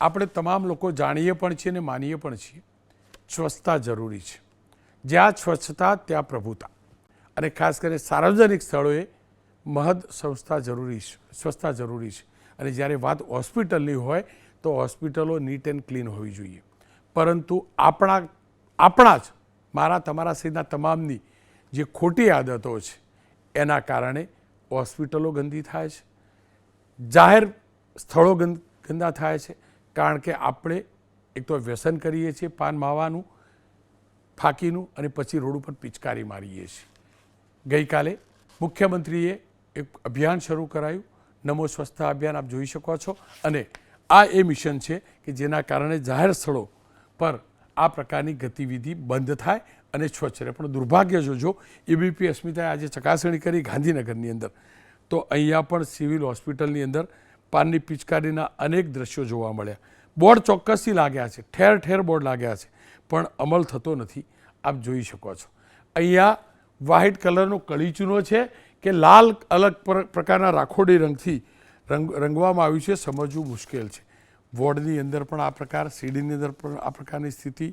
આપણે તમામ લોકો જાણીએ પણ છીએ અને માનીએ પણ છીએ, સ્વચ્છતા જરૂરી છે. જ્યાં સ્વચ્છતા ત્યાં પ્રભુતા. અને ખાસ કરીને સાર્વજનિક સ્થળોએ મહદ સ્વચ્છતા જરૂરી છે. અને જ્યારે વાત હોસ્પિટલની હોય તો હોસ્પિટલો નીટ એન્ડ ક્લીન હોવી જોઈએ. પરંતુ આપણા જ મારા તમારા સહિતના તમામની જે ખોટી આદતો છે એના કારણે હોસ્પિટલો ગંદી થાય છે, જાહેર સ્થળો ગંદા થાય છે. કારણ કે આપણે એક તો વ્યસન કરીએ છીએ પાન માવાનું, ફાંકીનું, અને પછી રોડ ઉપર પિચકારી મારીએ છીએ. ગઈકાલે મુખ્યમંત્રીએ એક અભિયાન શરૂ કરાયું, નમો સ્વચ્છતા અભિયાન, આપ જોઈ શકો છો. અને આ એ મિશન છે કે જેના કારણે જાહેર સ્થળો પર આ પ્રકારની ગતિવિધિ બંધ થાય અને સ્વચ્છ રહે. પણ દુર્ભાગ્ય જોજો, એબીપી અસ્મિતાએ આજે ચકાસણી કરી ગાંધીનગરની અંદર, તો અહીંયા પણ સિવિલ હોસ્પિટલની અંદર પાનની પિચકારીના અનેક દ્રશ્યો જોવા મળ્યા. બોર્ડ ચોક્કસથી લાગ્યા છે, ઠેર ઠેર બોર્ડ લાગ્યા છે, પણ અમલ થતો નથી. આપ જોઈ શકો છો અહીંયા વ્હાઇટ કલરનો કળીચૂનો છે કે લાલ અલગ પ્રકારના રાખોડી રંગથી રંગવામાં આવ્યું છે, સમજવું મુશ્કેલ છે. વોર્ડની અંદર પણ આ પ્રકાર, સીડીની અંદર પણ આ પ્રકારની સ્થિતિ.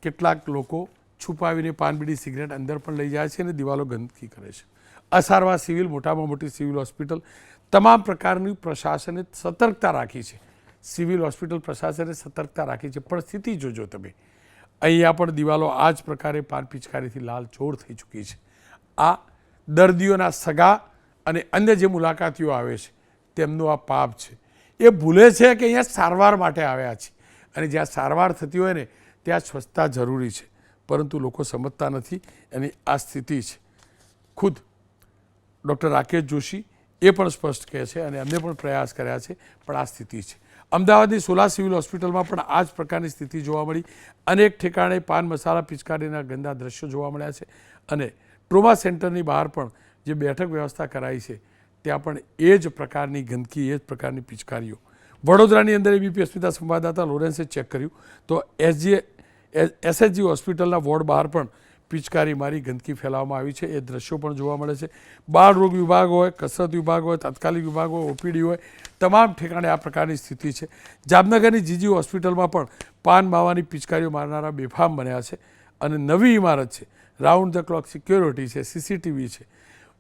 કેટલાક લોકો છુપાવીને પાન, બીડી, સિગરેટ અંદર પણ લઈ જાય છે અને દિવાલો ગંદકી કરે છે. અસારવા સિવિલ, મોટામાં મોટી સિવિલ હોસ્પિટલ, તમામ પ્રકારની પ્રશાસને સતર્કતા રાખી છે. સિવિલ હોસ્પિટલ પ્રશાસને સતર્કતા રાખી છે, પણ સ્થિતિ જોજો તમે. અહીંયા પણ દિવાલો આ જ પ્રકારે પાન પિચકારીથી લાલચોળ થઈ ચૂકી છે. આ દર્દીઓના સગા અને અન્ય જે મુલાકાતીઓ આવે છે તેમનું આ પાપ છે. એ ભૂલે છે કે અહીંયા સારવાર માટે આવ્યા છે, અને જ્યાં સારવાર થતી હોય ને ત્યાં સ્વચ્છતા જરૂરી છે, પરંતુ લોકો સમજતા નથી. અને આ સ્થિતિ છે. ખુદ ડૉક્ટર રાકેશ જોશી એ પણ સ્પષ્ટ કહે છે અને અમને પણ પ્રયાસ કર્યા છે, પણ આ સ્થિતિ છે. અમદાવાદની સોલા સિવિલ હોસ્પિટલમાં પણ આ જ પ્રકારની સ્થિતિ જોવા મળી. અનેક ઠેકાણે પાન મસાલા પિચકારીના ગંદા દ્રશ્યો જોવા મળ્યા છે. અને ટ્રોમા સેન્ટરની બહાર પણ જે બેઠક વ્યવસ્થા કરાઈ છે ત્યાં પણ એ જ પ્રકારની ગંદકી, એ જ પ્રકારની પિચકારીઓ. વડોદરાની અંદર એબીપી અસ્મિતા સંવાદદાતા લોરેન્સે ચેક કર્યું તો એસએચજી હોસ્પિટલના વોર્ડ બહાર પણ પિચકારી મારી ગંદકી ફેલાવવામાં આવી છે. એ દ્રશ્યો પણ જોવા મળે છે. બાળ રોગ વિભાગ હોય, કસરત વિભાગ હોય, તાત્કાલિક વિભાગ હોય, ઓપીડી હોય, તમામ ઠેકાણે આ પ્રકારની સ્થિતિ છે. જામનગરની જીજી હોસ્પિટલમાં પણ પાન માવાની પિચકારીઓ મારનારા બેફામ બન્યા છે. અને નવી ઇમારત છે, રાઉન્ડ ધ ક્લોક સિક્યોરિટી છે, સીસીટીવી છે.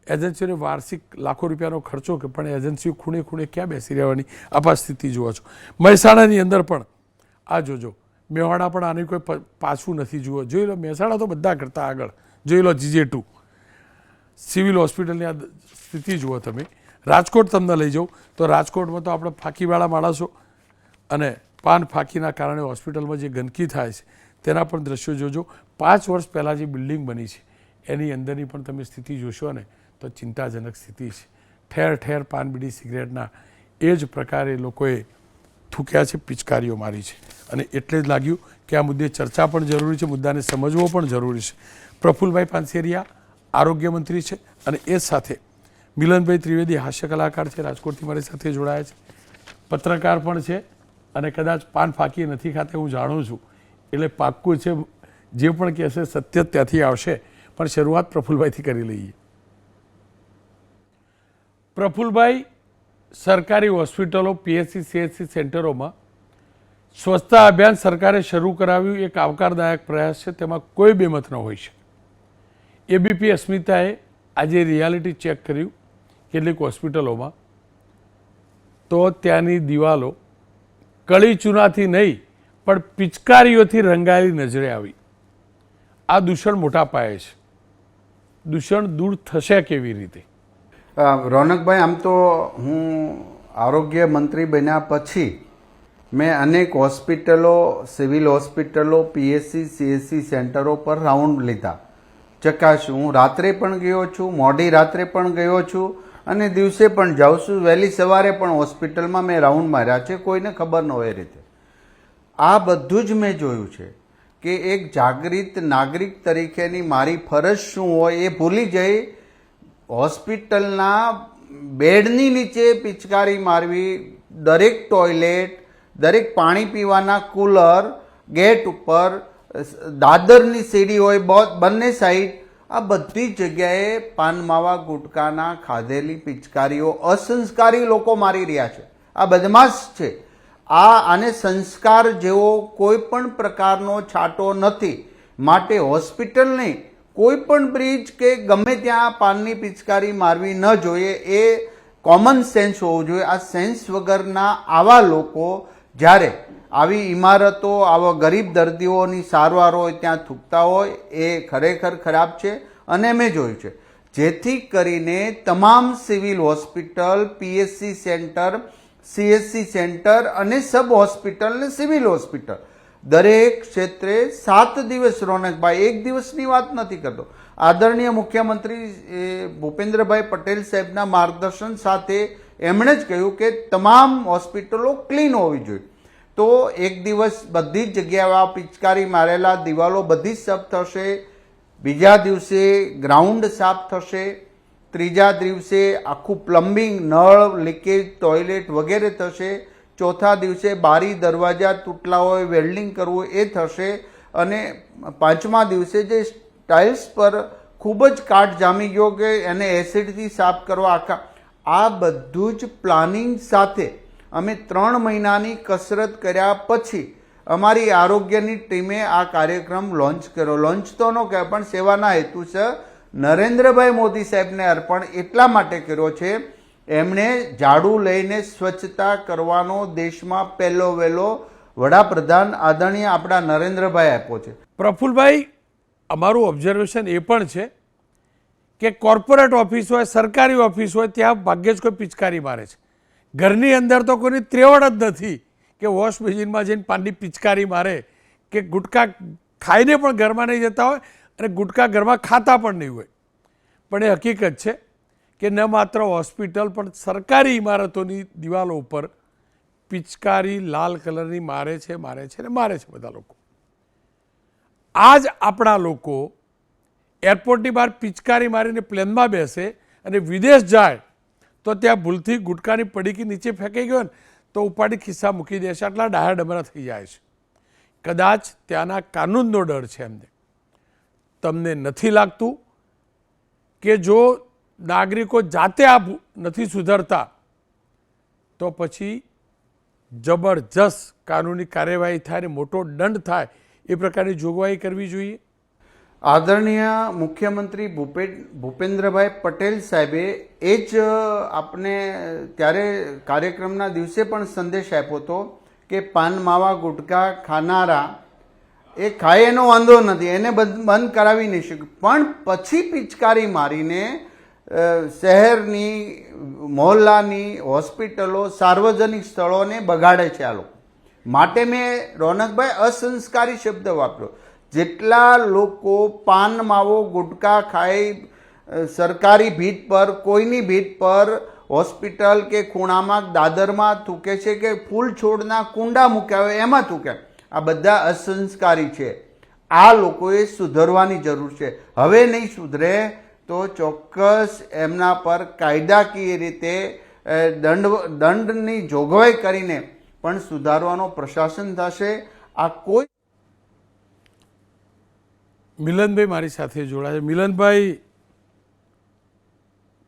એજન્સીઓને વાર્ષિક લાખો રૂપિયાનો ખર્ચો, કે પણ એજન્સીઓ ખૂણે ખૂણે ક્યાં બેસી રહેવાની, આપ સ્થિતિ જુઓ છો. મહેસાણાની અંદર પણ આ જોજો, મેવાડા પણ આની કોઈ પાછું નથી. જુઓ, જોઈ લો, મહેસાણા તો બધા કરતાં આગળ. જોઈ લો GJ2 સિવિલ હોસ્પિટલની આ સ્થિતિ જુઓ તમે. રાજકોટ તમને લઈ જાઉં તો રાજકોટમાં તો આપણે ફાંકીવાળા માણસો અને પાન ફાંકીના કારણે હોસ્પિટલમાં જે ગંદકી થાય છે તેના પણ દ્રશ્યો જોજો. 5 વર્ષ પહેલાં જે બિલ્ડિંગ બની છે એની અંદરની પણ તમે સ્થિતિ જોશો ને તો ચિંતાજનક સ્થિતિ છે. ઠેર ઠેર પાન, બીડી, સિગરેટના એ જ પ્રકારે લોકોએ થૂક્યા છે, પિચકારીઓ મારી છે. અને એટલે જ લાગ્યું કે આ મુદ્દે ચર્ચા પણ જરૂરી છે, મુદ્દાને સમજવો પણ જરૂરી છે. પ્રફુલભાઈ પાનસેરિયા આરોગ્ય મંત્રી છે, અને એ સાથે મિલનભાઈ ત્રિવેદી હાસ્ય કલાકાર છે, રાજકોટથી મારી સાથે જોડાયા છે, પત્રકાર પણ છે, અને કદાચ પાન ફાંકી નથી ખાતે હું જાણું છું. એટલે પાક્કું છે, જે પણ કહેશે સત્ય ત્યાંથી આવશે. પણ શરૂઆત પ્રફુલભાઈથી કરી લઈએ. પ્રફુલભાઈ, સરકારી હોસ્પિટલો, PHC, CHC સેન્ટરોમાં સ્વચ્છતા અભિયાન સરકારે શરૂ કરાવ્યું, એક આવકારદાયક પ્રયાસ છે, તેમાં કોઈ બેમત ન હોય છે. એબીપી અસ્મિતાએ આજે રિયાલિટી ચેક કર્યું કેટલીક હોસ્પિટલોમાં, તો ત્યાંની દિવાલો કળી ચૂનાથી નહીં પણ પિચકારીઓથી રંગાયેલી નજરે આવી. આ દૂષણ મોટા પાયે છે. દૂષણ દૂર થશે કેવી રીતે? રોનકભાઈ, આમ તો હું આરોગ્ય મંત્રી બન્યા પછી મેં અનેક હોસ્પિટલો, સિવિલ હોસ્પિટલો, PHC, CHC સેન્ટરો પર રાઉન્ડ લીધા, ચકાસ્યું. હું રાત્રે પણ ગયો છું, મોડી રાત્રે પણ ગયો છું, અને દિવસે પણ જાઉં છું. વહેલી સવારે પણ હોસ્પિટલમાં મેં રાઉન્ડ માર્યા છે, કોઈને ખબર ન હોય એ રીતે. આ બધું જ મેં જોયું છે કે એક જાગૃત નાગરિક તરીકેની મારી ફરજ શું હોય એ ભૂલી જઈ હોસ્પિટલના બેડની નીચે પિચકારી મારવી, દરેક ટોયલેટ, દરેક પાણી પીવાના કુલર, ગેટ ઉપર, દાદરની સીડી હોય બંને સાઈડ, આ બધી જગ્યાએ પાન માવા ગુટકાના ખાધેલી પિચકારીઓ અસંસ્કારી લોકો મારી રહ્યા છે. આ બદમાશ છે. આને સંસ્કાર જેવો કોઈ પણ પ્રકારનો છાંટો નથી. માટે હોસ્પિટલ નહીં, કોઈ પણ બ્રિજ કે ગમે ત્યાં પાનની પિચકારી મારવી ન જોઈએ. એ કોમન સેન્સ હોવું જોઈએ. આ સેન્સ વગરના આવા લોકો જ્યારે આવી ઇમારતો, આવા ગરીબ દર્દીઓની સારવાર હોય ત્યાં થૂકતા હોય એ ખરેખર ખરાબ છે. અને મેં જોયું છે, જેથી કરીને તમામ civil hospital, PHC centre, CHC centre અને સબ હોસ્પિટલ ને સિવિલ હોસ્પિટલ દરેક ક્ષેત્રે 7 દિવસ, રોનકભાઈ એક દિવસની વાત નથી કરતો, આદરણીય મુખ્યમંત્રી ભૂપેન્દ્રભાઈ પટેલ સાહેબના માર્ગદર્શન સાથે એમણે જ કહ્યું કે તમામ હોસ્પિટલો ક્લીન હોવી જોઈએ. તો એક દિવસ બધી જ જગ્યાએ પિચકારી મારેલા દિવાલો બધી જ સાફ થશે, બીજા દિવસે ગ્રાઉન્ડ સાફ થશે, ત્રીજા દિવસે આખું પ્લમ્બિંગ, નળ લીકેજ, ટોયલેટ વગેરે થશે, ચોથા દિવસે બારી દરવાજા તૂટલા હોય વેલ્ડિંગ કરવું એ થશે, અને પાંચમા દિવસે જે ટાઇલ્સ પર ખૂબ જ કાટ જામી ગયો કે એને એસિડથી સાફ કરવા, આ બધું જ પ્લાનિંગ સાથે અમે 3 મહિનાની કસરત કર્યા પછી અમારી આરોગ્યની ટીમે આ કાર્યક્રમ લોન્ચ કર્યો. લોન્ચ તો ન કહેવાય પણ સેવાના હેતુસર નરેન્દ્રભાઈ મોદી સાહેબને અર્પણ એટલા માટે કર્યો છે. એમણે ઝાડુ લઈને સ્વચ્છતા કરવાનો દેશમાં પહેલો વહેલો વડાપ્રધાન આદરણીય આપણા નરેન્દ્રભાઈ આપ્યો છે. પ્રફુલભાઈ, અમારું ઓબ્ઝર્વેશન એ પણ છે કે કોર્પોરેટ ઓફિસ હોય, સરકારી ઓફિસ હોય, ત્યાં ભાગ્યે જ કોઈ પિચકારી મારે છે. ઘરની અંદર તો કોઈની ત્રેવડ જ નથી કે વોશ બેસિનમાં જઈને પાનની પિચકારી મારે, કે ગુટકા ખાઈને પણ ઘરમાં નહીં જતા હોય અને ગુટકા ઘરમાં ખાતા પણ નહીં હોય. પણ એ હકીકત છે કે ન માત્ર હોસ્પિટલ પણ સરકારી ઇમારતોની દિવાલો ઉપર પિચકારી લાલ કલરની મારે છે બધા લોકો. આ જ આપણા લોકો એરપોર્ટની બહાર પિચકારી મારીને પ્લેનમાં બેસે અને વિદેશ જાય તો ત્યાં ભૂલથી ગુટકાની પડીકી નીચે ફેંકાઈ ગયો ને તો ઉપાડી ખિસ્સા મૂકી દેશે. આટલા ડાયા ડમરા થઈ જાય છે. કદાચ ત્યાંના કાનૂનનો ડર છે એમને. તમને નથી લાગતું કે જો નાગરિકો જાતે આ નથી સુધરતા તો પછી જબરજસ્ત કાનૂની કાર્યવાહી થાય અને મોટો દંડ થાય એ પ્રકારની જોગવાઈ કરવી જોઈએ? આદરણીય મુખ્યમંત્રી ભૂપેન્દ્રભાઈ પટેલ સાહેબે એ જ આપને ત્યારે કાર્યક્રમના દિવસે પણ સંદેશ આપ્યો હતો કે પાન માવા ગુટકા ખાનારા એ ખાય એનો વાંધો નથી, એને બંધ કરાવી નહીં શકે, પણ પછી પિચકારી મારીને શહેરની, મહોલ્લાની, હોસ્પિટલો, સાર્વજનિક સ્થળોને બગાડે છે આ લોકો. માટે મેં રોનકભાઈ અસંસ્કારી શબ્દ વાપર્યો. જેટલા લોકો પાન માવો ગુટકા ખાય સરકારી ભીટ પર, કોઈની ભીટ પર, હોસ્પિટલ કે ખૂણામાં દાદરમાં થૂકે છે કે ફૂલ છોડના કુંડા મૂક્યા હોય એમાં થૂકે, આ બધા અસંસ્કારી છે. આ લોકોએ સુધરવાની જરૂર છે. હવે નહીં સુધરે તો ચોક્કસ એમના પર કાયદાકીય રીતે દંડની જોગવાઈ કરીને પણ સુધારવાનો પ્રશાસન થશે. આ કોઈ મિલનભાઈ મારી સાથે જોડાશે. મિલનભાઈ,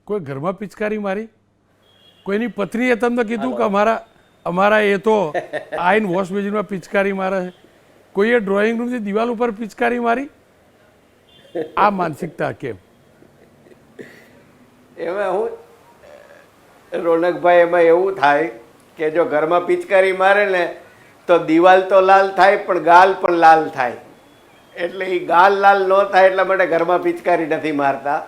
કોઈ ઘરમાં પિચકારી મારી? કોઈની પત્નીએ તમને કીધું કે અમારા એ તો આઈન વોશ બેસિનમાં પિચકારી મારે છે? કોઈએ ડ્રોઈંગ રૂમની દિવાલ ઉપર પિચકારી મારી? આ માનસિકતા કેમ? એમાં હું રોનકભાઈ, એમાં એવું થાય કે જો ઘરમાં પિચકારી મારે ને તો દિવાલ તો લાલ થાય પણ ગાલ પણ લાલ થાય. એટલે એ ગાલ લાલ ન થાય એટલા માટે ઘરમાં પિચકારી નથી મારતા.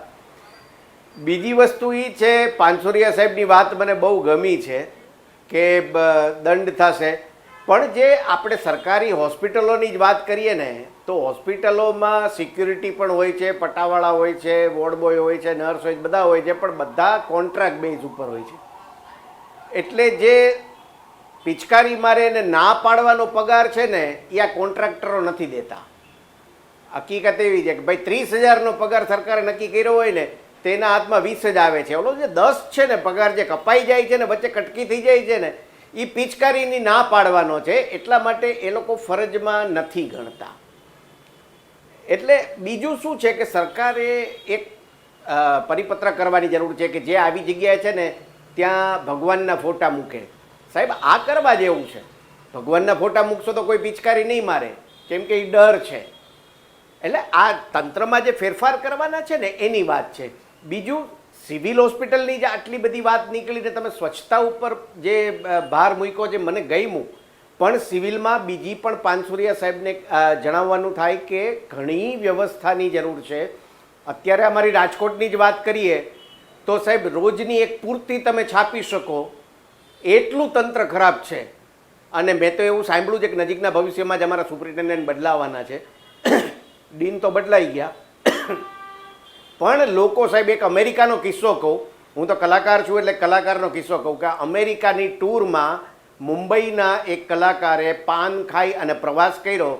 બીજી વસ્તુ એ છે, પાનસુરિયા સાહેબની વાત મને બહુ ગમી છે કે દંડ થશે, પણ જે આપણે સરકારી હોસ્પિટલોની જ વાત કરીએ ને તો હોસ્પિટલોમાં સિક્યુરિટી પણ હોય છે, પટાવાળા હોય છે, વોર્ડ બોય હોય છે, નર્સ હોય છે, બધા હોય છે, પણ બધા કોન્ટ્રાક્ટ બેઝ ઉપર હોય છે. એટલે જે પિચકારી મારે એને ના પાડવાનો પગાર છે ને એ આ કોન્ટ્રાક્ટરો નથી દેતા. હકીકત એવી છે કે ભાઈ 30,000નો પગાર સરકારે નક્કી કર્યો હોય ને તેના હાથમાં 20 જ આવે છે. ઓલો જે 10 છે ને પગાર જે કપાઈ જાય છે ને વચ્ચે કટકી થઈ જાય છે ને એ પિચકારીની ના પાડવાનો છે. એટલા માટે એ લોકો ફરજમાં નથી ગણતા. એટલે બીજું શું છે કે સરકારે એક પરિપત્ર કરવાની જરૂર છે કે જે આવી જગ્યાએ છે ને ત્યાં ભગવાનના ફોટા મૂકે. સાહેબ, આ કરવા જેવું છે. ભગવાનના ફોટા મૂકશો તો કોઈ પિચકારી નહીં મારે, કેમ કે એ ડર છે. એટલે આ તંત્રમાં જે ફેરફાર કરવાના છે ને એની વાત છે. બીજું, સિવિલ હોસ્પિટલની જે આટલી બધી વાત નીકળીને તમે સ્વચ્છતા ઉપર જે ભાર મૂક્યો છે મને ગમ્યું, પણ સિવિલમાં બીજી પણ પાનસુરિયા સાહેબને જણાવવાનું થાય કે ઘણી વ્યવસ્થાની જરૂર છે. અત્યારે અમારી રાજકોટની જ વાત કરીએ તો સાહેબ રોજની એક પૂર્તિ તમે છાપી શકો એટલું તંત્ર ખરાબ છે. અને મેં તો એવું સાંભળ્યું છે કે નજીકના ભવિષ્યમાં જ અમારા સુપ્રિન્ટેન્ડન્ટ બદલાવાના છે. ડીન તો બદલાઈ ગયા, પણ લોકો સાહેબ એક અમેરિકાનો કિસ્સો કહું, હું તો કલાકાર છું એટલે કલાકારનો કિસ્સો કહું કે અમેરિકાની ટૂરમાં મુંબઈના એક કલાકારે પાન ખાઈ અને પ્રવાસ કર્યો.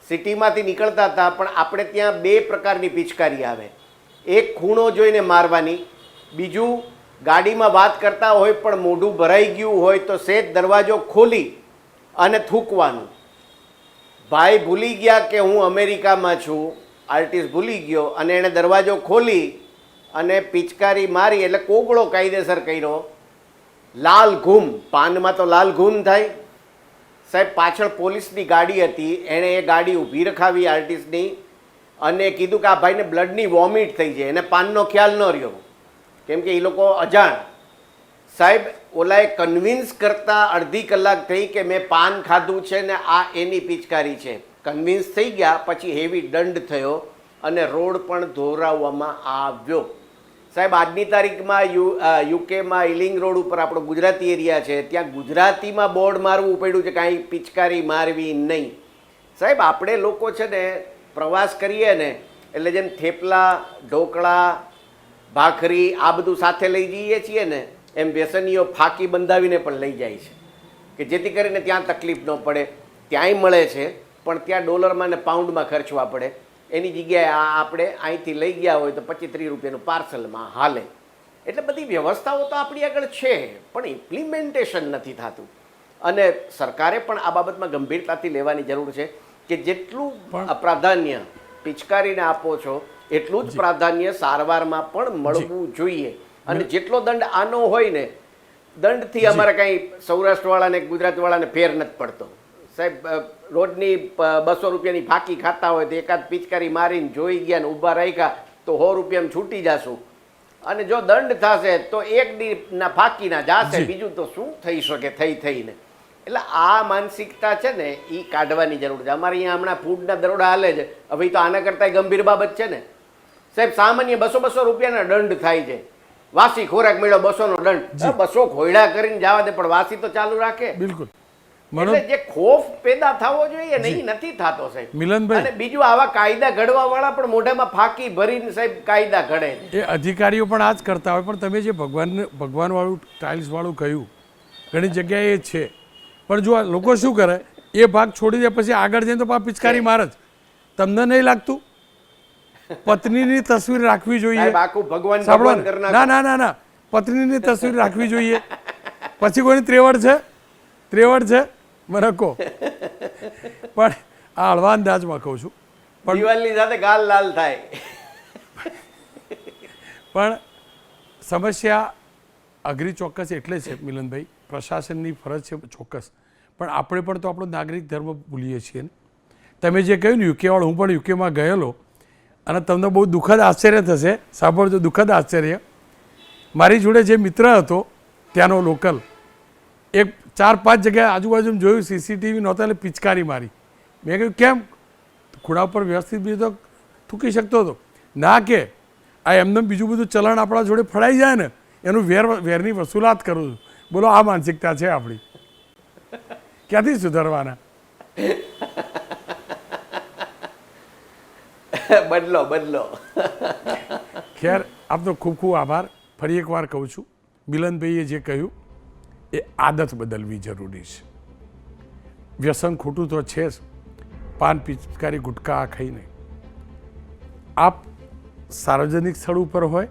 સિટીમાંથી નીકળતા હતા, પણ આપણે ત્યાં બે પ્રકારની પિચકારી આવે. એક ખૂણો જોઈને મારવાની, બીજું ગાડીમાં વાત કરતા હોય પણ મોઢું ભરાઈ ગયું હોય તો સેજ દરવાજો ખોલી અને થૂકવાનું. ભાઈ ભૂલી ગયા કે હું અમેરિકામાં છું, આર્ટિસ્ટ ભૂલી ગયો અને એણે દરવાજો ખોલી અને પિચકારી મારી એટલે કોગળો કાયદેસર કર્યો. લાલ ઘૂમ, પાનમાં તો લાલ ઘૂમ થાય સાહેબ. પાછળ પોલીસની ગાડી હતી, એણે એ ગાડી ઊભી રખાવી આર્ટિસ્ટની અને કીધું કે આ ભાઈને બ્લડની વોમિટ થઈ જાય, એને પાનનો ખ્યાલ ન રહ્યો કેમ કે એ લોકો અજાણ. સાહેબ ઓલાએ કન્વિન્સ કરતા અડધી કલાક થઈ કે મેં પાન ખાધું છે ને આ એની પિચકારી છે. કન્વિન્સ થઈ ગયા, પછી હેવી દંડ થયો અને રોડ પણ ધોરાવવામાં આવ્યો. સાહેબ આજની તારીખમાં યુકેમાં ઇલિંગ રોડ ઉપર આપણો ગુજરાતી એરિયા છે, ત્યાં ગુજરાતીમાં બોર્ડ મારવું પડ્યું છે કાંઈ પિચકારી મારવી નહીં. સાહેબ આપણે લોકો છે ને પ્રવાસ કરીએ ને એટલે જેમ થેપલા, ઢોકળા, ભાખરી આ બધું સાથે લઈ જઈએ છીએ ને, એમ વ્યસનીઓ ફાંકી બંધાવીને પણ લઈ જાય છે કે જેથી કરીને ત્યાં તકલીફ ન પડે. ત્યાંય મળે છે પણ ત્યાં ડોલરમાં ને પાઉન્ડમાં ખર્ચવા પડે. એની જગ્યાએ આ આપણે અહીંથી લઈ ગયા હોય તો 25-30 રૂપિયાનું પાર્સલમાં હાલે. એટલે બધી વ્યવસ્થાઓ તો આપણી આગળ છે, પણ ઇમ્પ્લિમેન્ટેશન નથી થતું. અને સરકારે પણ આ બાબતમાં ગંભીરતાથી લેવાની જરૂર છે કે જેટલું પ્રાધાન્ય પિચકારીને આપો છો એટલું જ પ્રાધાન્ય સારવારમાં પણ મળવું જોઈએ. અને જેટલો દંડ આનો હોય ને, દંડથી અમારે કાંઈ સૌરાષ્ટ્રવાળાને ગુજરાતવાળાને ફેર નથી પડતો સાહેબ. રોજની 200 રૂપિયાની ફાંકી ખાતા હોય તો એકાદ પિચકારી મારીને જોઈ ગયા ને ઊભા રાખ્યા તો 100 રૂપિયામાં છૂટી જશું. અને જો દંડ થશે તો એક દીના ફાંકીના જાશે, બીજું તો શું થઈ શકે થઈને. એટલે આ માનસિકતા છે ને એ કાઢવાની જરૂર છે. અમારે અહીંયા હમણાં ફૂડના દરોડા હાલે છે, હવે તો આના કરતાં ગંભીર બાબત છે ને સાહેબ. સામાન્ય 200 રૂપિયાના દંડ થાય છે. વાસી ખોરાક મળ્યો 200નો દંડ, 200 ખોયડા કરીને જવા દે પણ વાસી તો ચાલુ રાખે. બિલકુલ. એટલે જે ખોફ પેદા થવો જોઈએ ને એ નથી થતો સાહેબ. મિલનભાઈ, અને બીજું આવા કાયદા ઘડવા વાળા પણ મોઢામાં ફાંકી ભરીને સાહેબ કાયદા ઘડે. એ અધિકારીઓ પણ આ જ કરતા હોય. પણ તમે જે ભગવાન વાળું ટાઇલ્સ વાળું કહ્યું, ઘણી જગ્યાએ એ છે. પણ જો લોકો શું કરે, એ ભાગ છોડી દે પછી આગળ જઈને તો પિચકારી મારે જ. તમને નહીં લાગતું પત્નીની તસવીર રાખવી જોઈએ? આખું ભગવાન ના ના ના ના, પત્નીની તસવીર રાખવી જોઈએ. પછી કોઈની ત્રેવડ છે મને કહો. પણ આ હળવા અંદાજમાં કહું છું. પણ દિવાલની સાથે ગાલ લાલ થાય. પણ સમસ્યા અઘરી ચોક્કસ એટલે છે મિલનભાઈ, પ્રશાસનની ફરજ છે ચોક્કસ, પણ આપણે પણ તો આપણો નાગરિક ધર્મ ભૂલીએ છીએ ને. તમે જે કહ્યું ને યુકેવાળું, હું પણ યુકેમાં ગયેલો અને તમને બહુ દુઃખદ આશ્ચર્ય થશે. સાંભળજો, દુઃખદ આશ્ચર્ય. મારી જોડે જે મિત્ર હતો ત્યાંનો લોકલ, એક 4-5 જગ્યાએ આજુબાજુ જોયું સીસીટીવી નહોતા એટલે પિચકારી મારી. મેં કહ્યું કેમ? ખૂણા ઉપર વ્યવસ્થિત બીજું તો થૂકી શકતો હતો. ના કે આ એમને બીજું બધું ચલણ આપણા જોડે ફળાઈ જાય ને એનું વેરની વસૂલાત કરું છું. બોલો આ માનસિકતા છે આપણી, ક્યાંથી સુધારવાના? બદલો. ખેર, આપનો ખૂબ ખૂબ આભાર. ફરી એકવાર કહું છું, મિલનભાઈએ જે કહ્યું એ આદત બદલવી જરૂરી છે. વ્યસન ખોટું તો છે જ, પાન, પિચકારી, ગુટકા આ ખાઈને. આપ સાર્વજનિક સ્થળ ઉપર હોય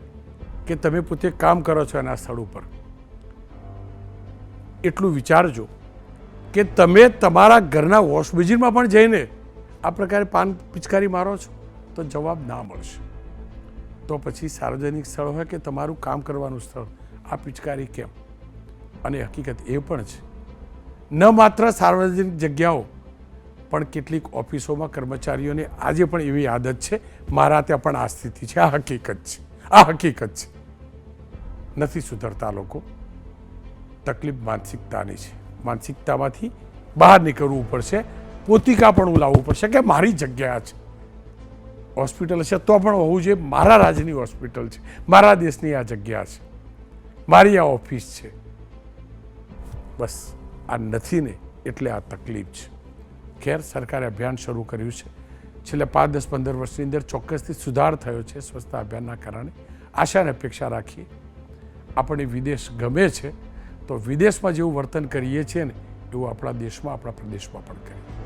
કે તમે પોતે કામ કરો છો એના સ્થળ ઉપર, એટલું વિચારજો કે તમે તમારા ઘરના વોશ બેસિનમાં પણ જઈને આ પ્રકારે પાન, પિચકારી મારો છો તો જવાબ ના મળશે. તો પછી સાર્વજનિક સ્થળ હોય કે તમારું કામ કરવાનું સ્થળ, આ પિચકારી કેમ? અને હકીકત એ પણ છે ન માત્ર સાર્વજનિક જગ્યાઓ પણ કેટલીક ઓફિસોમાં કર્મચારીઓને આજે પણ એવી આદત છે, મારા ત્યાં પણ આ સ્થિતિ છે. આ હકીકત છે. નથી સુધરતા લોકો. તકલીફ માનસિકતાની છે. માનસિકતામાંથી બહાર નીકળવું પડશે. પોતિકા પણ લાવવું પડશે કે મારી જગ્યા છે. હોસ્પિટલ છે તો પણ હોવું જોઈએ મારા રાજ્યની હોસ્પિટલ છે, મારા દેશની આ જગ્યા છે, મારી આ ઓફિસ છે. બસ આ નથી ને એટલે આ તકલીફ છે. ખેર, સરકારે અભિયાન શરૂ કર્યું છે. છેલ્લા 5, 10, 15 વર્ષની અંદર ચોક્કસથી સુધાર થયો છે સ્વચ્છતા અભિયાનના કારણે. આશા અને અપેક્ષા રાખીએ. આપણને વિદેશ ગમે છે તો વિદેશમાં જેવું વર્તન કરીએ છીએ ને એવું આપણા દેશમાં, આપણા પ્રદેશમાં પણ કરીએ.